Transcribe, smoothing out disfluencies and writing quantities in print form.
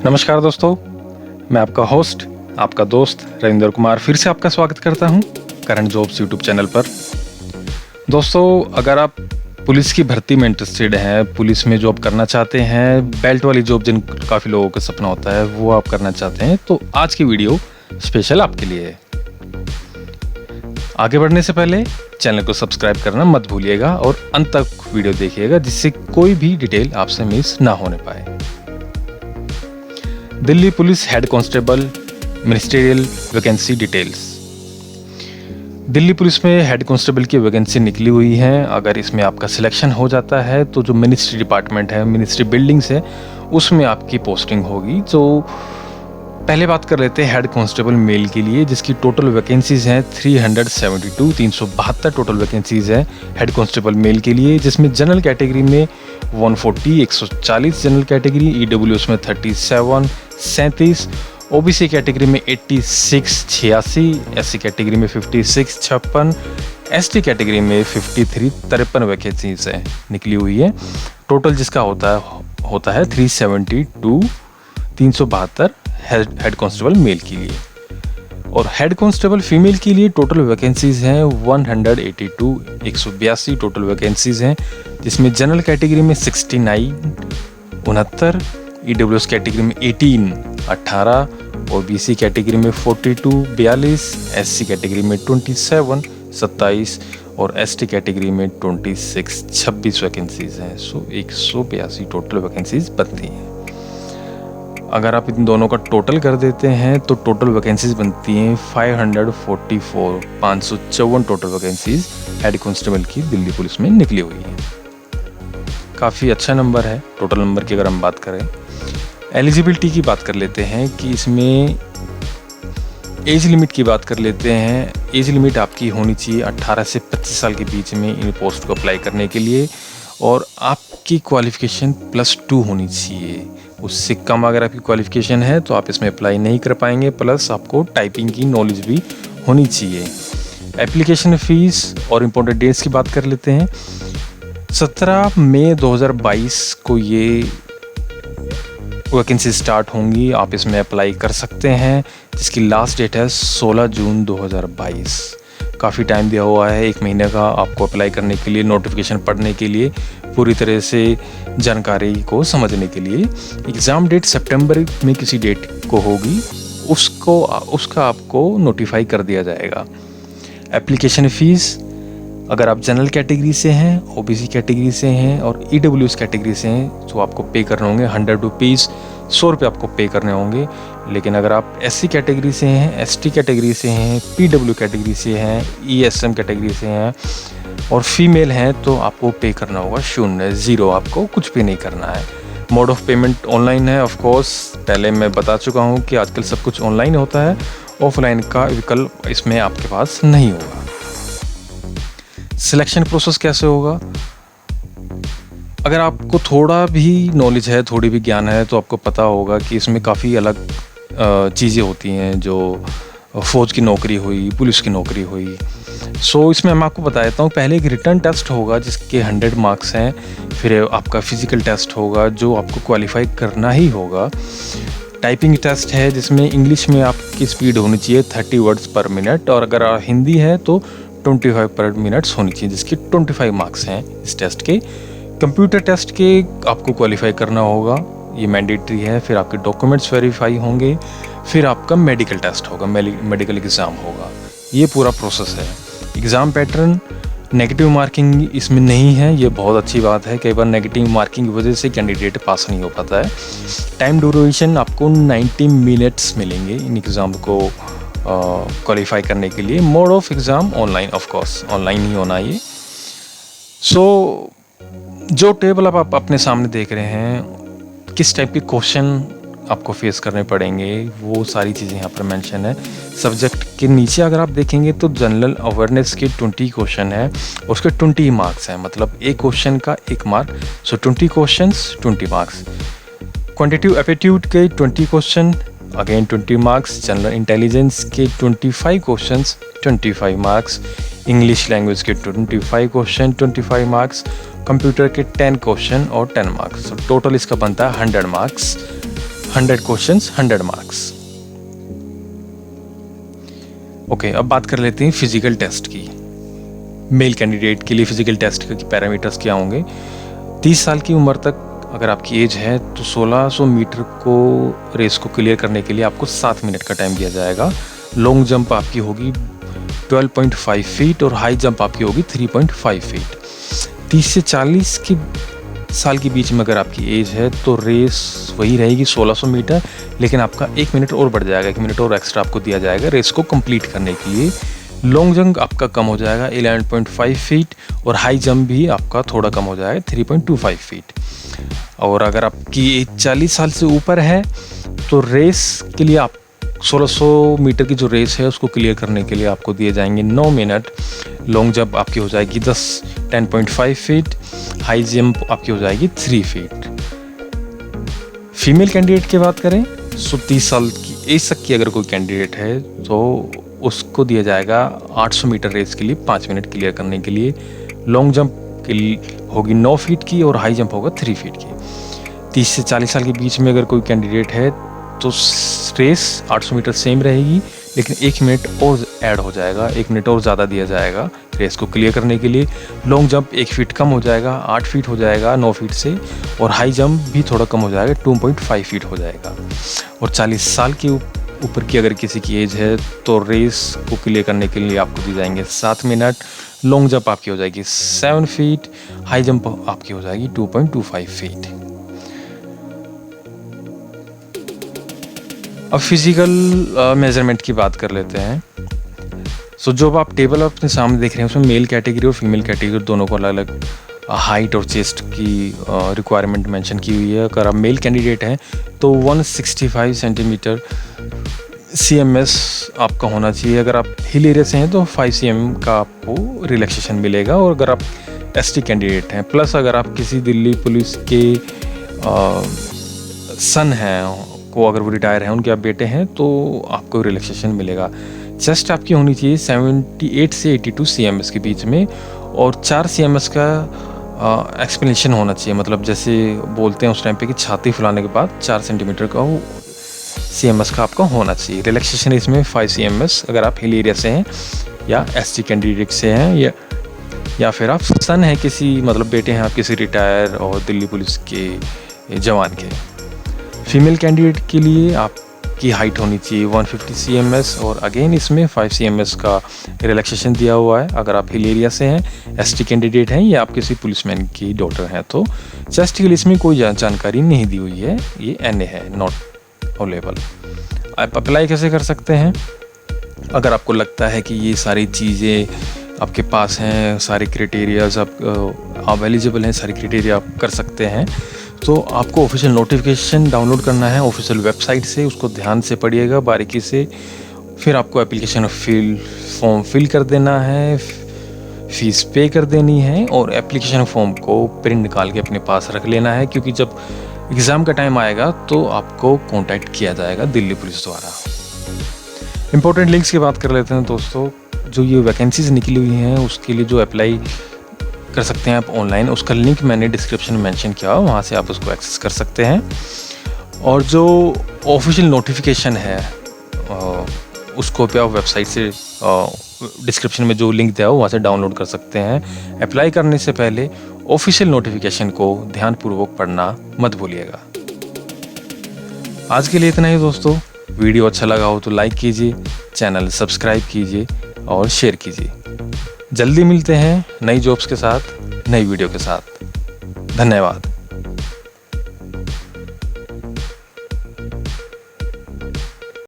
नमस्कार दोस्तों, मैं आपका होस्ट, आपका दोस्त रविंद्र कुमार फिर से आपका स्वागत करता हूं करंट जॉब्स यूट्यूब चैनल पर। दोस्तों, अगर आप पुलिस की भर्ती में इंटरेस्टेड हैं, पुलिस में जॉब करना चाहते हैं, बेल्ट वाली जॉब जिन काफ़ी लोगों का सपना होता है वो आप करना चाहते हैं, तो आज की वीडियो स्पेशल आपके लिए है। आगे बढ़ने से पहले चैनल को सब्सक्राइब करना मत भूलिएगा और अंत तक वीडियो देखिएगा जिससे कोई भी डिटेल आपसे मिस ना होने पाए। Delhi police head constable ministerial vacancy details. Delhi police में हेड कांस्टेबल की वैकेंसी निकली हुई है। अगर इसमें आपका सिलेक्शन हो जाता है तो जो मिनिस्ट्री डिपार्टमेंट है, मिनिस्ट्री बिल्डिंग्स है, उसमें आपकी पोस्टिंग होगी। तो पहले बात कर लेते हैं हेड कांस्टेबल मेल के लिए, जिसकी टोटल वैकेंसीज हैं 372 टोटल वैकेंसीज है हेड कांस्टेबल मेल के लिए, जिसमें जनरल कैटेगरी में 140 140 जनरल कैटेगरी, ईडब्ल्यूएस में 37 37, ओबीसी कैटेगरी में 86 86, एससी कैटेगरी में 56 56, एसटी कैटेगरी में 53 53 वैकेंसीज है निकली हुई है। टोटल जिसका होता है 372 हेड कांस्टेबल मेल के लिए। और हेड कांस्टेबल फीमेल के लिए टोटल वैकेंसीज हैं 182 182 टोटल वैकेंसीज हैं, जिसमें जनरल कैटेगरी में 69 69, ईडब्ल्यूएस कैटेगरी में 18 18, ओबीसी कैटेगरी में 42 42, एससी कैटेगरी में 27 27 और एसटी कैटेगरी में 26 26 वैकेंसीज हैं। सो 182 टोटल वैकेंसीज बनती हैं। अगर आप इन दोनों का टोटल कर देते हैं तो टोटल वैकेंसीज बनती हैं 554 टोटल वैकेंसीज हेड कांस्टेबल की दिल्ली पुलिस में निकली हुई है। काफ़ी अच्छा नंबर है टोटल नंबर की। अगर हम बात करें एलिजिबिलिटी की बात कर लेते हैं कि इसमें एज लिमिट की बात कर लेते हैं। एज लिमिट आपकी होनी चाहिए 18 से 25 साल के बीच में इन पोस्ट को अप्लाई करने के लिए, और आपकी क्वालिफ़िकेशन +2 होनी चाहिए। उससे कम अगर आपकी क्वालिफ़िकेशन है तो आप इसमें अप्लाई नहीं कर पाएंगे। प्लस आपको टाइपिंग की नॉलेज भी होनी चाहिए। एप्लीकेशन फ़ीस और इम्पोर्टेंट डेट्स की बात कर लेते हैं। 17 मई 2022 को ये वैकेंसी स्टार्ट होंगी। आप इसमें अप्लाई कर सकते हैं, जिसकी लास्ट डेट है 16 जून 2022। काफ़ी टाइम दिया हुआ है, 1 महीने का आपको अप्लाई करने के लिए, नोटिफिकेशन पढ़ने के लिए, पूरी तरह से जानकारी को समझने के लिए। एग्ज़ाम डेट सितंबर में किसी डेट को होगी, उसका आपको नोटिफाई कर दिया जाएगा। एप्लीकेशन फ़ीस अगर आप जनरल कैटेगरी से हैं, ओबीसी कैटेगरी से हैं और ईडब्ल्यूएस कैटेगरी से हैं तो आपको पे करने होंगे 100 रुपीज़, 100 रुपये आपको पे करने होंगे। लेकिन अगर आप एससी कैटेगरी से हैं, एसटी कैटेगरी से हैं, पीडब्ल्यू कैटेगरी से हैं, ईएसएम कैटेगरी से हैं और फीमेल हैं तो आपको पे करना होगा 0 आपको कुछ पे नहीं करना है। मोड ऑफ पेमेंट ऑनलाइन है। ऑफ कोर्स पहले मैं बता चुका हूँ कि आजकल सब कुछ ऑनलाइन होता है, ऑफलाइन का विकल्प इसमें आपके पास नहीं होगा। सिलेक्शन प्रोसेस कैसे होगा? अगर आपको थोड़ा भी नॉलेज है, थोड़ी भी ज्ञान है, तो आपको पता होगा कि इसमें काफ़ी अलग चीज़ें होती हैं। जो फ़ौज की नौकरी हुई, पुलिस की नौकरी हुई। सो इसमें मैं आपको बता देता हूँ। पहले एक रिटर्न टेस्ट होगा जिसके 100 मार्क्स हैं। फिर आपका फिज़िकल टेस्ट होगा जो आपको क्वालिफाई करना ही होगा। टाइपिंग टेस्ट है जिसमें इंग्लिश में आपकी स्पीड होनी चाहिए 30 वर्ड्स पर मिनट, और अगर हिंदी है तो 25 पर मिनट्स होनी चाहिए, जिसके 25 मार्क्स हैं इस टेस्ट के। कंप्यूटर टेस्ट के आपको क्वालिफाई करना होगा, ये मैंडेटरी है। फिर आपके डॉक्यूमेंट्स वेरीफाई होंगे, फिर आपका मेडिकल टेस्ट होगा, मेडिकल एग्ज़ाम होगा। ये पूरा प्रोसेस है। एग्ज़ाम पैटर्न नेगेटिव मार्किंग इसमें नहीं है, ये बहुत अच्छी बात है। कई बार नेगेटिव मार्किंग की वजह से कैंडिडेट पास नहीं हो पाता है। टाइम ड्यूरेशन आपको 90 मिनट्स मिलेंगे इन एग्ज़ाम को क्वालिफाई करने के लिए। Mode of exam online, of course online ही होना ये। सो जो टेबल आप अपने सामने देख रहे हैं, किस टाइप के क्वेश्चन आपको फेस करने पड़ेंगे, वो सारी चीज़ें यहाँ पर मेंशन है। सब्जेक्ट के नीचे अगर आप देखेंगे तो जनरल अवेयरनेस के 20 क्वेश्चन है, उसके 20 मार्क्स हैं। मतलब एक क्वेश्चन का 1 मार्क, सो 20 क्वेश्चंस 20 मार्क्स। क्वांटिटेटिव एप्टीट्यूड के 20 question, again 20 marks. General intelligence के 25 क्वेश्चंस 25 मार्क्स। इंग्लिश लैंग्वेज के 25 क्वेश्चन 25 मार्क्स। कंप्यूटर के 10 क्वेश्चन और 10 मार्क्स। टोटल इसका बनता है 100 मार्क्स। 100 questions 100 marks. ओके, अब बात कर लेते हैं फिजिकल टेस्ट की। मेल कैंडिडेट के लिए फिजिकल टेस्ट के पैरामीटर्स क्या होंगे। 30 साल की उम्र तक अगर आपकी एज है तो 1600 मीटर को रेस को क्लियर करने के लिए आपको 7 मिनट का टाइम दिया जाएगा। लॉन्ग जंप आपकी होगी 12.5 फीट और हाई जंप आपकी होगी 3.5 फीट। 30 से 40 की साल के बीच में अगर आपकी एज है तो रेस वही रहेगी 1600 मीटर, लेकिन आपका 1 मिनट और बढ़ जाएगा, 1 मिनट और एक्स्ट्रा आपको दिया जाएगा रेस को कंप्लीट करने के लिए। लॉन्ग जंप आपका कम हो जाएगा 11.5 फीट और हाई जंप भी आपका थोड़ा कम हो जाएगा 3.25 फीट। और अगर आपकी एज 40 साल से ऊपर है तो रेस के लिए आप 1600 मीटर की जो रेस है उसको क्लियर करने के लिए आपको दिए जाएंगे 9 मिनट। लॉन्ग जंप आपकी हो जाएगी 10.5 फीट, हाई जंप आपकी हो जाएगी 3 फीट। फीमेल कैंडिडेट की बात करें तो 30 साल की एज तक की अगर कोई कैंडिडेट है तो उसको दिया जाएगा 800 मीटर रेस के लिए 5 मिनट क्लियर करने के लिए। लॉन्ग जंप के लिए होगी 9 फीट की और हाई जंप होगा 3 फीट की। 30 से 40 साल के बीच में अगर कोई कैंडिडेट है तो रेस 800 मीटर सेम रहेगी, लेकिन 1 मिनट और ऐड हो जाएगा, 1 मिनट और ज़्यादा दिया जाएगा रेस को क्लियर करने के लिए। लॉन्ग जंप 1 फीट कम हो जाएगा, 8 फीट हो जाएगा 9 फीट से, और हाई जंप भी थोड़ा कम हो जाएगा 2.5 फीट हो जाएगा। और 40 साल के ऊपर की अगर किसी की एज है तो रेस को क्लियर करने के लिए आपको दी जाएंगे 7 मिनट। लॉन्ग जंप आपकी हो जाएगी 7 फीट, हाई जंप आपकी हो जाएगी 2.25 फीट। अब फिजिकल मेजरमेंट की बात कर लेते हैं। सो जो आप टेबल अपने सामने देख रहे हैं उसमें मेल कैटेगरी और फीमेल कैटेगरी दोनों को अलग अलग हाइट और चेस्ट की रिक्वायरमेंट मेंशन की हुई है। अगर आप मेल कैंडिडेट हैं तो 165 सेंटीमीटर CMS आपका होना चाहिए। अगर आप हिल एरिया से हैं तो 5 cm का आपको रिलैक्सेशन मिलेगा। और अगर आप ST कैंडिडेट हैं प्लस अगर आप किसी दिल्ली पुलिस के सन हैं को अगर वो रिटायर हैं, उनके आप बेटे हैं, तो आपको रिलैक्सेशन मिलेगा। चेस्ट आपकी होनी चाहिए 78 से 82 CMS के बीच में, और 4 CMS का एक्सप्लेनेशन होना चाहिए। मतलब जैसे बोलते हैं उस टाइम पे कि छाती फुलाने के बाद 4 सेंटीमीटर का वो CMS का आपका होना चाहिए। रिलैक्सेशन इसमें 5 CMS अगर आप हिल एरिया से हैं या ST कैंडिडेट से हैं या फिर आप सन हैं किसी, मतलब बेटे हैं आप किसी रिटायर और दिल्ली पुलिस के जवान के। फीमेल कैंडिडेट के लिए आपकी हाइट होनी चाहिए 150 CMS, और अगेन इसमें 5 CMS का रिलैक्सेशन दिया हुआ है अगर आप हिल एरिया से हैं, ST कैंडिडेट हैं या आप किसी पुलिसमैन की डॉटर हैं। तो चेस्ट के लिए इसमें कोई जानकारी नहीं दी हुई है, ये NA है, नॉट अवेलेबल। आप अप्लाई कैसे कर सकते हैं? अगर आपको लगता है कि ये सारी चीज़ें आपके पास हैं, सारे क्राइटेरियाज आप एलिजिबल हैं, सारे क्राइटेरिया आप कर सकते हैं, तो आपको ऑफिशियल नोटिफिकेशन डाउनलोड करना है ऑफिशियल वेबसाइट से। उसको ध्यान से पढ़िएगा बारीकी से। फिर आपको एप्लीकेशन फॉर्म फिल कर देना है, फीस पे कर देनी है, और एप्लीकेशन फॉर्म को प्रिंट निकाल के अपने पास रख लेना है, क्योंकि जब एग्ज़ाम का टाइम आएगा तो आपको कांटेक्ट किया जाएगा दिल्ली पुलिस द्वारा। इम्पोर्टेंट लिंक्स की बात कर लेते हैं दोस्तों। जो ये वैकेंसीज निकली हुई हैं उसके लिए जो अप्लाई कर सकते हैं आप ऑनलाइन, उसका लिंक मैंने डिस्क्रिप्शन में मेंशन किया, वहाँ से आप उसको एक्सेस कर सकते हैं। और जो ऑफिशियल नोटिफिकेशन है उसको पे आप वेबसाइट से डिस्क्रिप्शन में जो लिंक दिया हो वहाँ से डाउनलोड कर सकते हैं। अप्लाई करने से पहले ऑफिशियल नोटिफिकेशन को ध्यानपूर्वक पढ़ना मत भूलिएगा। आज के लिए इतना ही दोस्तों। वीडियो अच्छा लगा हो तो लाइक कीजिए, चैनल सब्सक्राइब कीजिए और शेयर कीजिए। जल्दी मिलते हैं नई जॉब्स के साथ, नई वीडियो के साथ। धन्यवाद।